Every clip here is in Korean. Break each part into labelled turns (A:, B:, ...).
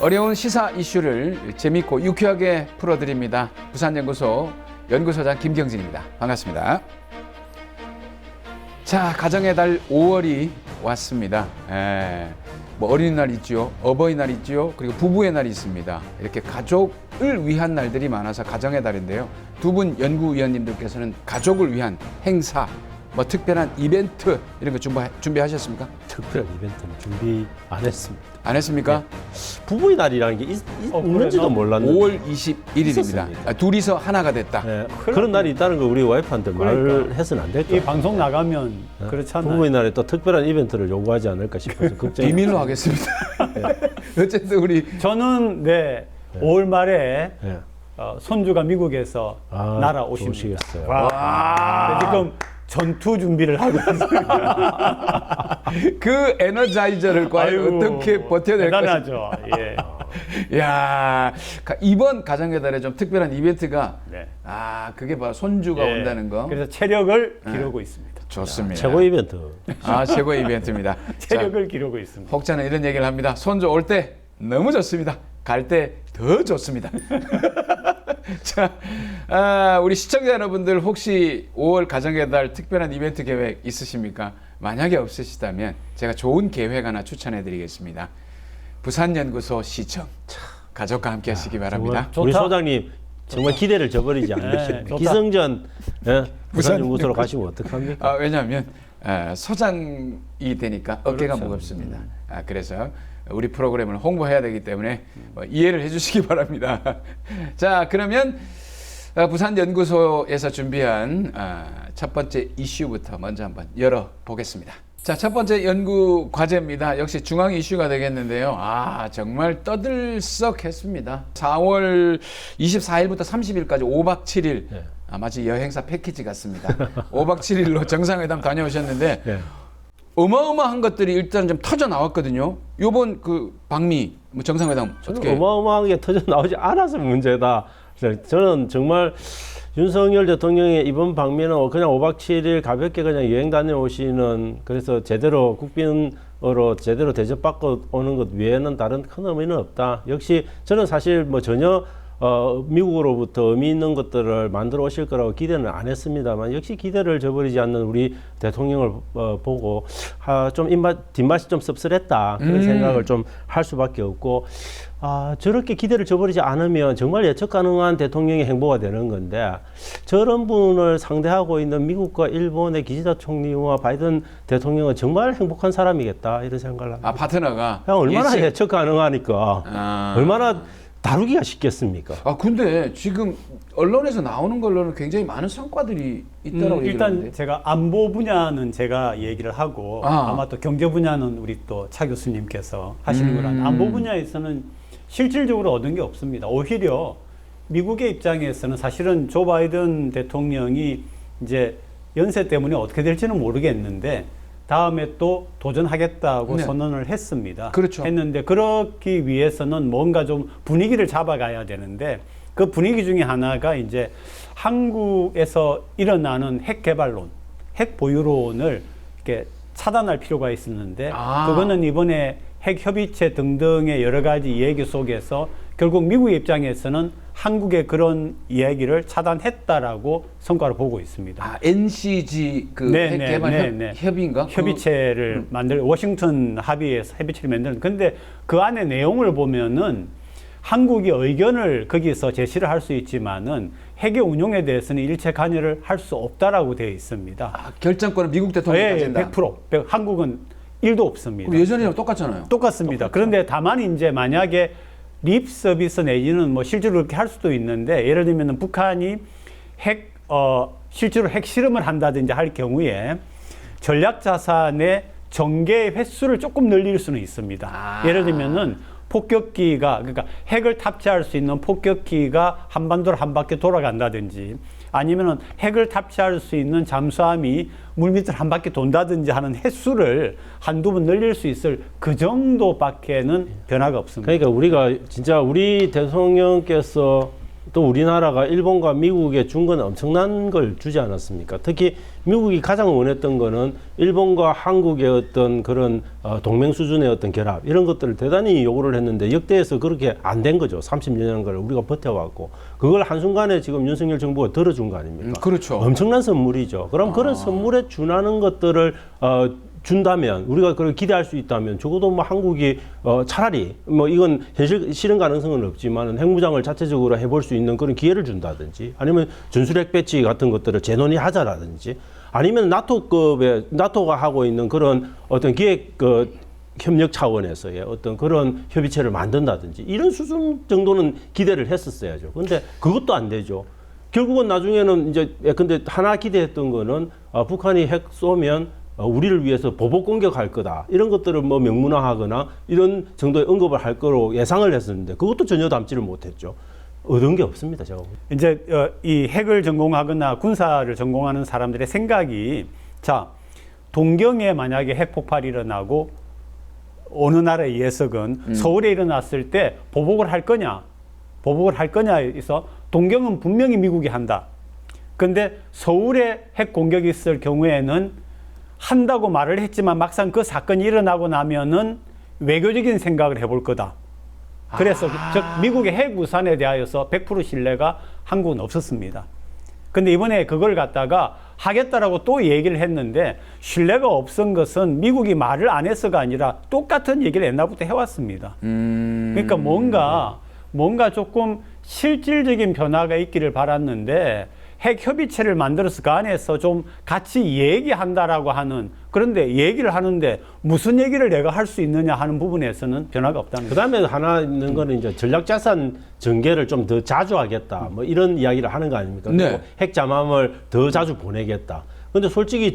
A: 어려운 시사 이슈를 재밌고 유쾌하게 풀어드립니다. 부산연구소 연구소장 김경진입니다. 반갑습니다. 자, 가정의 달 5월이 왔습니다. 뭐 어린이날 있죠, 어버이날 있죠, 그리고 부부의 날이 있습니다. 이렇게 가족을 위한 날들이 많아서 가정의 달인데요. 두 분 연구위원님들께서는 가족을 위한 행사, 뭐 특별한 이벤트 이런 거 준비하셨습니까?
B: 특별한 이벤트는 준비 안 했습니다.
A: 안 했습니까?
B: 네. 부부의 날이라는 게 있는지도 몰랐는데
A: 5월 21일입니다.
B: 있었습니다.
A: 둘이서 하나가 됐다.
B: 네, 그런 날이 있다는 거 우리 와이프한테 말을 해서는 안 될까?
C: 이 방송 나가면
B: 네?
C: 그렇지 않나요?
B: 부부의 날에 또 특별한 이벤트를 요구하지 않을까 싶어서 걱정이.
A: 비밀로 하겠습니다. 어쨌든 우리
C: 저는 5월 말에
B: 네.
C: 손주가 미국에서 날아오십니다.
B: 오시겠어요.
C: 와. 지금 전투 준비를 하고 있습니다.
A: 그 에너자이저를 과연 어떻게 버텨낼 것인가.
C: 대단하죠. 예.
A: 야, 이번 가정의 달에 좀 특별한 이벤트가
C: 네.
A: 그게 바로 손주가
C: 예.
A: 온다는 거.
C: 그래서 체력을 기르고 있습니다.
A: 좋습니다.
B: 최고 이벤트.
A: 최고의 이벤트입니다.
C: 체력을 기르고 있습니다.
A: 혹자는 이런 얘기를 합니다. 손주 올 때 너무 좋습니다. 갈 때 더 좋습니다. 자, 우리 시청자 여러분들 혹시 5월 가정의 달 특별한 이벤트 계획 있으십니까? 만약에 없으시다면 제가 좋은 계획 하나 추천해 드리겠습니다. 부산연구소 시청. 가족과 함께 하시기 바랍니다.
B: 우리 소장님 정말 기대를 저버리지 않으십니까? 기성전 부산연구소로 가시면 어떡합니까?
A: 왜냐하면 소장이 되니까 어깨가 무겁습니다. 그래서 우리 프로그램을 홍보해야 되기 때문에 이해를 해주시기 바랍니다. 자, 그러면 부산연구소에서 준비한 첫 번째 이슈부터 먼저 한번 열어보겠습니다. 자, 첫 번째 연구 과제입니다. 역시 중앙 이슈가 되겠는데요. 정말 떠들썩했습니다. 4월 24일부터 30일까지 5박 7일 마치 여행사 패키지 같습니다. 5박 7일로 정상회담 다녀오셨는데 어마어마한 것들이 일단 좀 터져 나왔거든요. 요번 그 방미 정상회담 어떻게?
B: 어마어마하게 터져 나오지 않아서 문제다. 저는 정말 윤석열 대통령의 이번 방미는 그냥 5박 7일 가볍게 그냥 여행 다녀오시는, 그래서 제대로 국빈으로 제대로 대접받고 오는 것 외에는 다른 큰 의미는 없다. 역시 저는 사실 뭐 전혀 미국으로부터 의미 있는 것들을 만들어 오실 거라고 기대는 안 했습니다만, 역시 기대를 저버리지 않는 우리 대통령을 보고 좀 뒷맛이 좀 씁쓸했다, 그런 생각을 좀 할 수밖에 없고, 저렇게 기대를 저버리지 않으면 정말 예측 가능한 대통령의 행보가 되는 건데, 저런 분을 상대하고 있는 미국과 일본의 기시다 총리와 바이든 대통령은 정말 행복한 사람이겠다, 이런 생각을 합니다.
A: 파트너가
B: 얼마나 예측 가능하니까 얼마나 다루기가 쉽겠습니까?
A: 근데 지금 언론에서 나오는 걸로는 굉장히 많은 성과들이 있다고 얘기를
C: 일단
A: 하는데.
C: 제가 안보 분야는 제가 얘기를 하고 아마 또 경제 분야는 우리 또 차 교수님께서 하시는 거라는, 안보 분야에서는 실질적으로 얻은 게 없습니다. 오히려 미국의 입장에서는 사실은 조 바이든 대통령이 이제 연세 때문에 어떻게 될지는 모르겠는데 다음에 또 도전하겠다고 선언을 했습니다.
A: 그렇죠.
C: 했는데 그렇기 위해서는 뭔가 좀 분위기를 잡아가야 되는데, 그 분위기 중에 하나가 이제 한국에서 일어나는 핵 개발론, 핵 보유론을 이렇게 차단할 필요가 있었는데 그거는 이번에 핵 협의체 등등의 여러 가지 얘기 속에서 결국 미국의 입장에서는 한국의 그런 이야기를 차단했다라고 성과를 보고 있습니다.
A: NCG 핵 개발 협의인가?
C: 협의체를 만들, 워싱턴 합의에서 협의체를 만드는. 근데 그 안에 내용을 보면은 한국이 의견을 거기서 제시를 할 수 있지만은 핵의 운용에 대해서는 일체 관여를 할 수 없다라고 되어 있습니다.
A: 결정권은 미국 대통령이 가진다.
C: 100%. 한국은 1도 없습니다.
A: 예전이랑 똑같잖아요.
C: 똑같습니다. 그런데 다만 이제 만약에 립 서비스 내지는 뭐 실제로 그렇게 할 수도 있는데, 예를 들면 북한이 실제로 핵 실험을 한다든지 할 경우에 전략 자산의 전개 횟수를 조금 늘릴 수는 있습니다. 예를 들면은 폭격기가, 그러니까 핵을 탑재할 수 있는 폭격기가 한반도를 한 바퀴 돌아간다든지, 아니면은 핵을 탑재할 수 있는 잠수함이 물 밑을 한 바퀴 돈다든지 하는 횟수를 한두 번 늘릴 수 있을 그 정도밖에는 변화가 없습니다.
B: 그러니까 우리가 진짜 우리 대통령께서 또 우리나라가 일본과 미국에 준 건 엄청난 걸 주지 않았습니까? 특히 미국이 가장 원했던 거는 일본과 한국의 어떤 그런 동맹 수준의 어떤 결합 이런 것들을 대단히 요구를 했는데 역대에서 그렇게 안 된 거죠. 30년간을 우리가 버텨왔고 그걸 한순간에 지금 윤석열 정부가 들어준 거 아닙니까?
A: 그렇죠.
B: 엄청난 선물이죠. 그럼 그런 선물에 준하는 것들을 준다면 우리가 그걸 기대할 수 있다면 적어도 뭐 한국이 차라리 뭐 이건 실현 가능성은 없지만 핵무장을 자체적으로 해볼 수 있는 그런 기회를 준다든지 아니면 전술핵 배치 같은 것들을 재논의하자라든지 아니면 나토가 하고 있는 그런 어떤 기획 협력 차원에서의 어떤 그런 협의체를 만든다든지 이런 수준 정도는 기대를 했었어야죠. 근데 그것도 안 되죠. 결국은 나중에는 이제 근데 하나 기대했던 거는 북한이 핵 쏘면 우리를 위해서 보복 공격할 거다 이런 것들을 뭐 명문화하거나 이런 정도의 언급을 할 거로 예상을 했었는데 그것도 전혀 담지를 못했죠. 얻은 게 없습니다, 제가.
C: 이제 이 핵을 전공하거나 군사를 전공하는 사람들의 생각이 자 동경에 만약에 핵 폭발이 일어나고 어느 나라의 예석은 서울에 일어났을 때 보복을 할 거냐에서 동경은 분명히 미국이 한다. 근데 서울에 핵 공격이 있을 경우에는 한다고 말을 했지만 막상 그 사건이 일어나고 나면은 외교적인 생각을 해볼 거다. 그래서 즉 미국의 핵 우산에 대하여서 100% 신뢰가 한국은 없었습니다. 근데 이번에 그걸 갖다가 하겠다라고 또 얘기를 했는데 신뢰가 없은 것은 미국이 말을 안 해서가 아니라 똑같은 얘기를 옛날부터 해왔습니다. 그러니까 뭔가 조금 실질적인 변화가 있기를 바랐는데 핵 협의체를 만들어서 그 안에서 좀 같이 얘기한다라고 하는 그런데 얘기를 하는데 무슨 얘기를 내가 할 수 있느냐 하는 부분에서는 변화가 없다는 거죠.
B: 그다음에 하나 있는 거는 이제 전략자산 전개를 좀 더 자주 하겠다. 뭐 이런 이야기를 하는 거 아닙니까?
A: 네.
B: 그리고 핵 잠수함을 더 자주 보내겠다. 근데 솔직히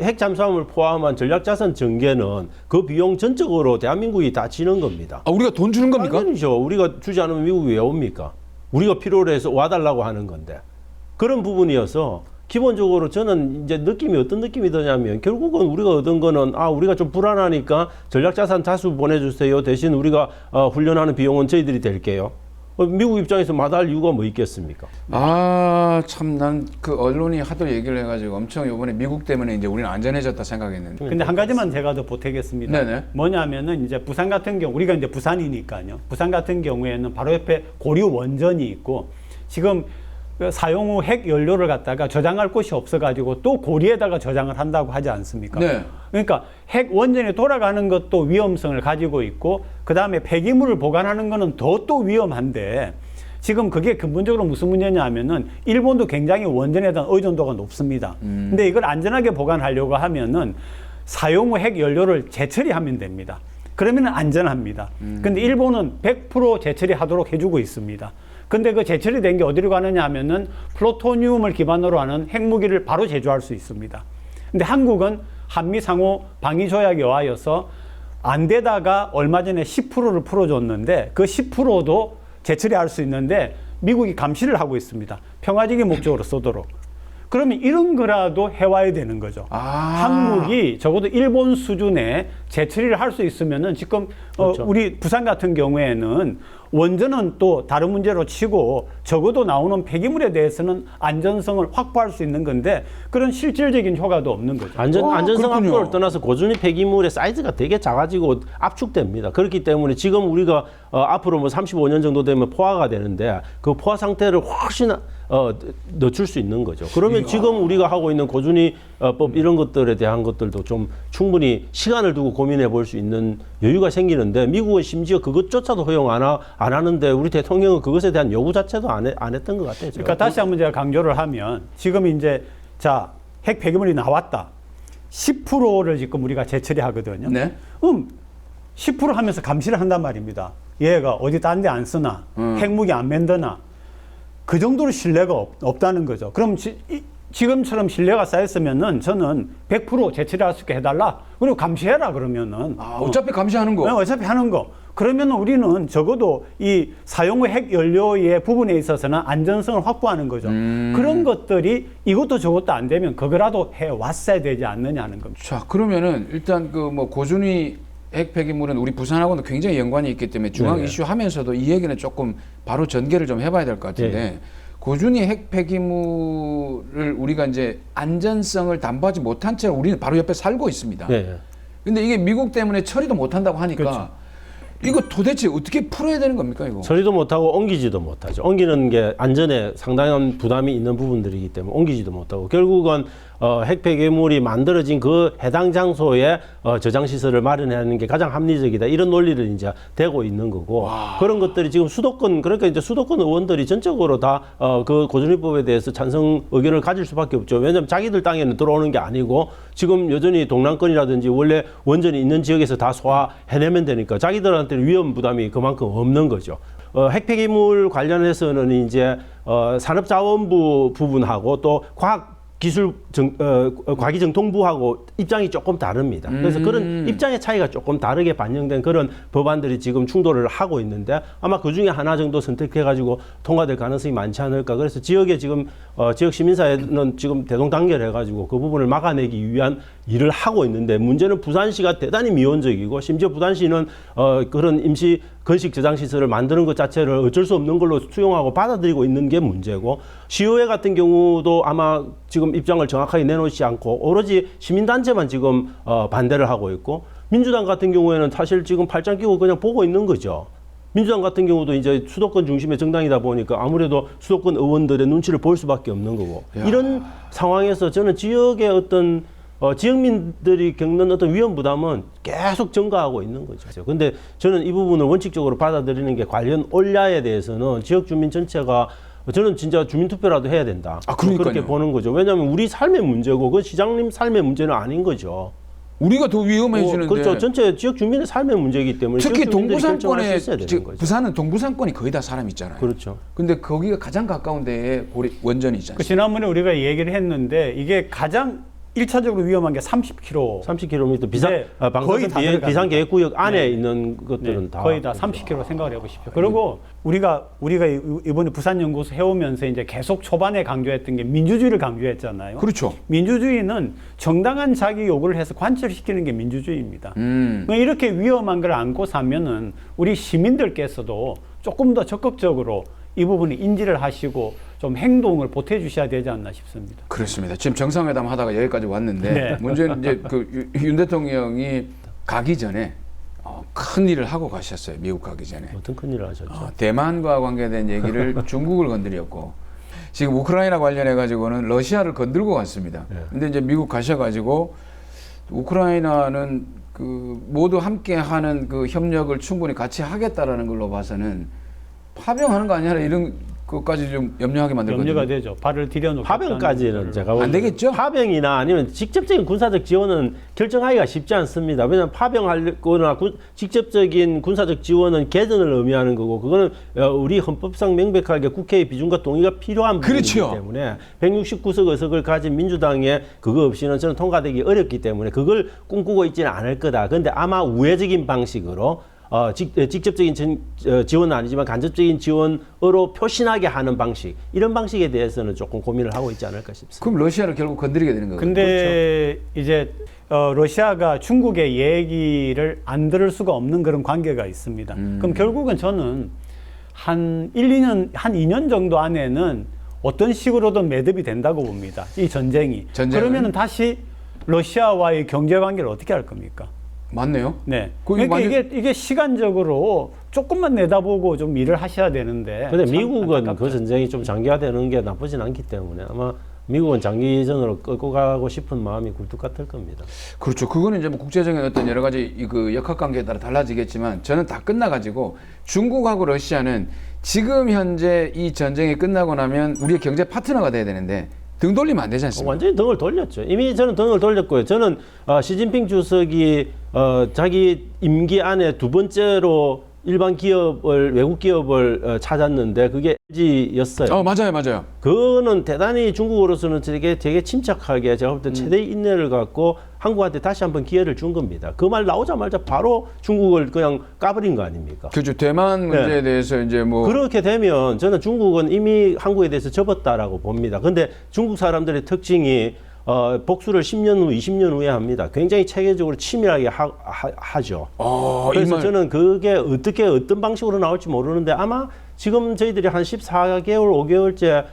B: 핵 잠수함을 포함한 전략자산 전개는 그 비용 전적으로 대한민국이 다 지는 겁니다.
A: 우리가 돈 주는 겁니까?
B: 당연히죠. 우리가 주지 않으면 미국이 왜 옵니까? 우리가 필요로 해서 와달라고 하는 건데. 그런 부분이어서 기본적으로 저는 이제 어떤 느낌이 드냐면 결국은 우리가 얻은 거는 우리가 좀 불안하니까 전략자산 다수 보내주세요. 대신 우리가 훈련하는 비용은 저희들이 댈게요. 미국 입장에서 마다할 이유가 뭐 있겠습니까?
A: 참 난 그 언론이 하도 얘기를 해가지고 엄청 이번에 미국 때문에 이제 우리는 안전해졌다 생각했는데.
C: 근데 한 가지만 제가 더 보태겠습니다.
A: 네네.
C: 뭐냐면은 이제 부산 같은 경우 우리가 이제 부산이니까요. 부산 같은 경우에는 바로 옆에 고려 원전이 있고 지금 사용 후 핵 연료를 갖다가 저장할 곳이 없어가지고 또 고리에다가 저장을 한다고 하지 않습니까?
A: 네.
C: 그러니까 핵 원전이 돌아가는 것도 위험성을 가지고 있고 그 다음에 폐기물을 보관하는 거는 더 또 위험한데 지금 그게 근본적으로 무슨 문제냐 하면은 일본도 굉장히 원전에 대한 의존도가 높습니다. 근데 이걸 안전하게 보관하려고 하면은 사용 후 핵 연료를 재처리하면 됩니다. 그러면 안전합니다. 근데 일본은 100% 재처리하도록 해주고 있습니다. 근데 그 재처리된 게 어디로 가느냐 하면은 플루토늄을 기반으로 하는 핵무기를 바로 제조할 수 있습니다. 근데 한국은 한미 상호 방위 조약에 의하여서 안 되다가 얼마 전에 10%를 풀어줬는데 그 10%도 재처리할 수 있는데 미국이 감시를 하고 있습니다. 평화적인 목적으로 쏘도록. 그러면 이런 거라도 해와야 되는 거죠. 한국이 적어도 일본 수준의 재처리를 할 수 있으면은 지금
B: 그렇죠.
C: 우리 부산 같은 경우에는 원전은 또 다른 문제로 치고 적어도 나오는 폐기물에 대해서는 안전성을 확보할 수 있는 건데 그런 실질적인 효과도 없는 거죠.
B: 안전성
A: 그렇군요.
B: 확보를 떠나서 고준위 폐기물의 사이즈가 되게 작아지고 압축됩니다. 그렇기 때문에 지금 우리가 앞으로 뭐 35년 정도 되면 포화가 되는데 그 포화 상태를 훨씬 늦출 수 있는 거죠. 그러면 지금 우리가 하고 있는 고준위법 이런 것들에 대한 것들도 좀 충분히 시간을 두고 고민해 볼 수 있는 여유가 생기는데 미국은 심지어 그것조차도 허용 안 하는데 우리 대통령은 그것에 대한 요구 자체도 안 했던 것 같아요.
C: 그러니까 다시 한번 제가 강조를 하면 지금 이제 핵 폐기물이 나왔다. 10%를 지금 우리가 재처리하거든요.
A: 네.
C: 10% 하면서 감시를 한단 말입니다. 얘가 어디 딴 데 안 쓰나, 핵무기 안 만드나, 그 정도로 신뢰가 없다는 거죠. 그럼 지금처럼 신뢰가 쌓였으면은 저는 100% 재처리할 수 있게 해달라. 그리고 감시해라 그러면은.
A: 어차피 감시하는 거.
C: 네, 어차피 하는 거. 그러면 우리는 적어도 이 사용 후 핵 연료의 부분에 있어서는 안전성을 확보하는 거죠. 그런 것들이 이것도 저것도 안 되면 그거라도 해 왔어야 되지 않느냐 하는 겁니다.
A: 자, 그러면은 일단 그 뭐 고준위 핵 폐기물은 우리 부산하고는 굉장히 연관이 있기 때문에 중앙
B: 네.
A: 이슈 하면서도 이 얘기는 조금 바로 전개를 좀 해봐야 될 것 같은데
B: 네.
A: 꾸준히 핵 폐기물을 우리가 이제 안전성을 담보하지 못한 채로 우리는 바로 옆에 살고 있습니다.
B: 예.
A: 근데 이게 미국 때문에 처리도 못한다고 하니까
C: 그렇죠.
A: 이거 도대체 어떻게 풀어야 되는 겁니까 이거?
B: 처리도 못하고 옮기지도 못하죠. 옮기는 게 안전에 상당한 부담이 있는 부분들이기 때문에 옮기지도 못하고 결국은 핵 폐기물이 만들어진 그 해당 장소에 저장 시설을 마련하는 게 가장 합리적이다. 이런 논리를 이제 대고 있는 거고 그런 것들이 지금 수도권 그러니까 이제 수도권 의원들이 전적으로 다 그 고준위법에 대해서 찬성 의견을 가질 수밖에 없죠. 왜냐하면 자기들 땅에는 들어오는 게 아니고 지금 여전히 동남권이라든지 원래 원전이 있는 지역에서 다 소화해내면 되니까 자기들한테는 위험 부담이 그만큼 없는 거죠. 핵 폐기물 관련해서는 이제 산업자원부 부분하고 또 과기정통부하고 입장이 조금 다릅니다. 그래서 그런 입장의 차이가 조금 다르게 반영된 그런 법안들이 지금 충돌을 하고 있는데 아마 그 중에 하나 정도 선택해가지고 통과될 가능성이 많지 않을까. 그래서 지역에 지금 지역 시민사회는 지금 대동단결해가지고 그 부분을 막아내기 위한 일을 하고 있는데 문제는 부산시가 대단히 미온적이고 심지어 부산시는 그런 임시 건식 저장 시설을 만드는 것 자체를 어쩔 수 없는 걸로 수용하고 받아들이고 있는 게 문제고 시의회 같은 경우도 아마 지금 입장을 정확하게 내놓지 않고 오로지 시민단체만 지금 반대를 하고 있고 민주당 같은 경우에는 사실 지금 팔짱 끼고 그냥 보고 있는 거죠. 민주당 같은 경우도 이제 수도권 중심의 정당이다 보니까 아무래도 수도권 의원들의 눈치를 볼 수밖에 없는 거고 이런 상황에서 저는 지역의 어떤 지역민들이 겪는 어떤 위험 부담은 계속 증가하고 있는 거죠. 근데 저는 이 부분을 원칙적으로 받아들이는 게 관련 올야에 대해서는 지역 주민 전체가 저는 진짜 주민투표라도 해야 된다.
A: 그러니까요.
B: 그렇게 보는 거죠. 왜냐하면 우리 삶의 문제고 그 시장님 삶의 문제는 아닌 거죠.
A: 우리가 더 위험해지는데.
B: 그렇죠. 전체 지역 주민의 삶의 문제이기 때문에
A: 특히
B: 지역 주민들이 결정할 수
A: 동부산권에
B: 있어야 되는
A: 지금
B: 거죠.
A: 부산은 동부산권이 거의 다 사람 있잖아요.
B: 그렇죠.
A: 근데 거기가 가장 가까운 데에 원전이 있잖아요.
C: 그 지난번에 우리가 얘기를 했는데 이게 가장 1차적으로 위험한 게 30km.
B: 30km 비상
C: 네, 거의 다
B: 방사선
C: 들어가는
B: 비상계획구역 안에
C: 네.
B: 있는 것들은 다
C: 거의 다 30km 생각을 해보십시오. 그리고 우리가 이번에 부산연구소 해오면서 이제 계속 초반에 강조했던 게 민주주의를 강조했잖아요.
A: 그렇죠.
C: 민주주의는 정당한 자기 요구를 해서 관철시키는 게 민주주의입니다. 이렇게 위험한 걸 안고 사면은 우리 시민들께서도 조금 더 적극적으로 이 부분을 인지를 하시고 좀 행동을 보태주셔야 되지 않나 싶습니다.
A: 그렇습니다. 지금 정상회담 하다가 여기까지 왔는데
C: 네.
A: 문제는 이제 그 윤 대통령이 가기 전에 큰 일을 하고 가셨어요. 미국 가기 전에.
B: 어떤 큰일을 하셨죠.
A: 대만과 관계된 얘기를 중국을 건드렸고 지금 우크라이나 관련해 가지고는 러시아를 건들고 갔습니다. 근데 이제 미국 가셔가지고 우크라이나는 그 모두 함께하는 그 협력을 충분히 같이 하겠다라는 걸로 봐서는 파병하는 거 아니야? 이런 것까지 좀 염려하게 만들거든요.
C: 염려가 되죠. 발을 들여놓고
B: 파병까지는 제가
A: 안 되겠죠?
B: 파병이나 아니면 직접적인 군사적 지원은 결정하기가 쉽지 않습니다. 왜냐하면 파병하거나 직접적인 군사적 지원은 개전을 의미하는 거고 그거는 우리 헌법상 명백하게 국회의 비준과 동의가 필요한 부분이기
A: 그렇죠.
B: 때문에 169석 의석을 가진 민주당의 그거 없이는 저는 통과되기 어렵기 때문에 그걸 꿈꾸고 있지는 않을 거다. 그런데 아마 우회적인 방식으로 직접적인 지원은 아니지만 간접적인 지원으로 표신하게 하는 방식 이런 방식에 대해서는 조금 고민을 하고 있지 않을까 싶습니다.
A: 그럼 러시아를 결국 건드리게 되는 거거든요.
C: 근데 이제 러시아가 중국의 얘기를 안 들을 수가 없는 그런 관계가 있습니다. 그럼 결국은 저는 한 2년 정도 안에는 어떤 식으로든 매듭이 된다고 봅니다. 이 전쟁이. 그러면은 다시 러시아와의 경제 관계를 어떻게 할 겁니까?
A: 맞네요.
C: 네.
A: 그러니까
C: 이게 시간적으로 조금만 내다보고 좀 일을 하셔야 되는데.
B: 근데
C: 참
B: 미국은
C: 안타깝죠.
B: 그 전쟁이 좀 장기화되는 게 나쁘진 않기 때문에 아마 미국은 장기전으로 끌고 가고 싶은 마음이 굴뚝 같을 겁니다.
A: 그렇죠. 그거는 이제 뭐 국제적인 어떤 여러 가지 그 역학관계에 따라 달라지겠지만 저는 다 끝나가지고 중국하고 러시아는 지금 현재 이 전쟁이 끝나고 나면 우리의 경제 파트너가 돼야 되는데 등 돌리면 안 되지 않습니까?
B: 완전히 등을 돌렸죠. 이미 저는 등을 돌렸고요. 저는 시진핑 주석이 자기 임기 안에 두 번째로 일반 기업을 외국 기업을 찾았는데 그게 LG였어요.
A: 맞아요.
B: 그거는 대단히 중국으로서는 되게 침착하게 제가 볼 때 최대의 인내를 갖고 한국한테 다시 한번 기회를 준 겁니다. 그 말 나오자마자 바로 중국을 그냥 까버린 거 아닙니까?
A: 그렇죠. 대만 문제에 대해서 이제 뭐
B: 그렇게 되면 저는 중국은 이미 한국에 대해서 접었다라고 봅니다. 근데 중국 사람들의 특징이 복수를 10년 후, 20년 후에 합니다. 굉장히 체계적으로 치밀하게 하죠. 그래서 저는 그게 어떤 방식으로 나올지 모르는데 아마 지금 저희들이 한 14개월, 5개월째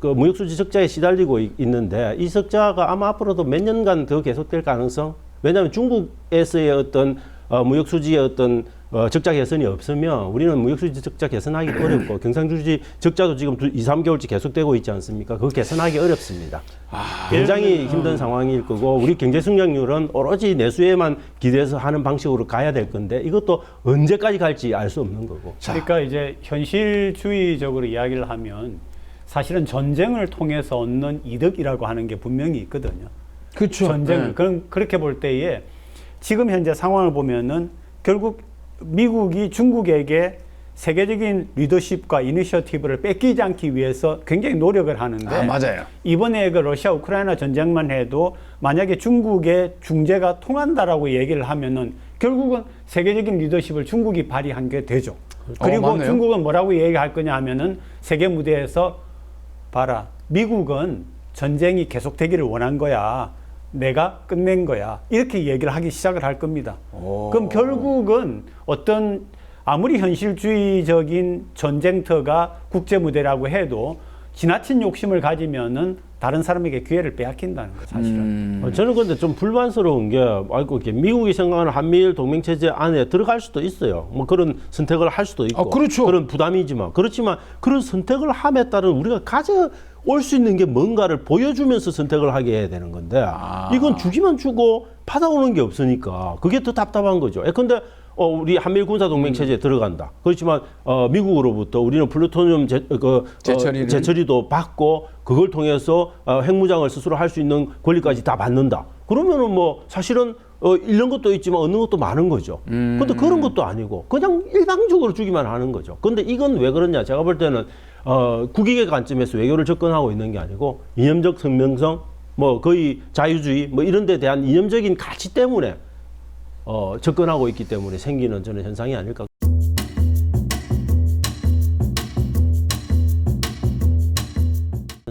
B: 그 무역수지 적자에 시달리고 있는데 이 적자가 아마 앞으로도 몇 년간 더 계속될 가능성? 왜냐하면 중국에서의 어떤 무역수지의 어떤 적자 개선이 없으면 우리는 무역수지 적자 개선하기 어렵고 경상수지 적자도 지금 2, 3개월째 계속되고 있지 않습니까? 그거 개선하기 어렵습니다. 굉장히 힘든 상황일 거고 우리 경제 성장률은 오로지 내수에만 기대해서 하는 방식으로 가야 될 건데 이것도 언제까지 갈지 알 수 없는 거고.
C: 그러니까 이제 현실주의적으로 이야기를 하면 사실은 전쟁을 통해서 얻는 이득이라고 하는 게 분명히 있거든요.
A: 그렇죠.
C: 전쟁을. 그럼 그렇게 볼 때에 지금 현재 상황을 보면은 결국 미국이 중국에게 세계적인 리더십과 이니셔티브를 뺏기지 않기 위해서 굉장히 노력을 하는데
A: 맞아요.
C: 이번에 그 러시아 우크라이나 전쟁만 해도 만약에 중국의 중재가 통한다라고 얘기를 하면은 결국은 세계적인 리더십을 중국이 발휘한 게 되죠. 그리고
A: 맞네요.
C: 중국은 뭐라고 얘기할 거냐 하면은 세계 무대에서 봐라, 미국은 전쟁이 계속되기를 원한 거야. 내가 끝낸 거야. 이렇게 얘기를 하기 시작을 할 겁니다. 그럼 결국은 어떤 아무리 현실주의적인 전쟁터가 국제 무대라고 해도 지나친 욕심을 가지면은 다른 사람에게 기회를 빼앗긴다는 거 사실은.
B: 저는 근데 좀 불만스러운 게 이렇게 미국이 생각하는 한미일 동맹 체제 안에 들어갈 수도 있어요. 뭐 그런 선택을 할 수도 있고
A: 그렇죠.
B: 그런 부담이지만 그렇지만 그런 선택을 함에 따른 우리가 가져올 수 있는 게 뭔가를 보여주면서 선택을 하게 해야 되는 건데 이건 주기만 주고 받아오는 게 없으니까 그게 더 답답한 거죠. 근데 우리 한미일 군사 동맹 체제에 들어간다. 그렇지만 미국으로부터 우리는 플루토늄 재처리도 받고 그걸 통해서 핵무장을 스스로 할 수 있는 권리까지 다 받는다. 그러면은 뭐 사실은 잃는 것도 있지만 얻는 것도 많은 거죠. 근데 그런 것도 아니고 그냥 일방적으로 주기만 하는 거죠. 근데 이건 왜 그러냐? 제가 볼 때는 국익의 관점에서 외교를 접근하고 있는 게 아니고 이념적 선명성, 뭐 거의 자유주의 뭐 이런 데 대한 이념적인 가치 때문에 접근하고 있기 때문에 생기는 저는 현상이 아닐까.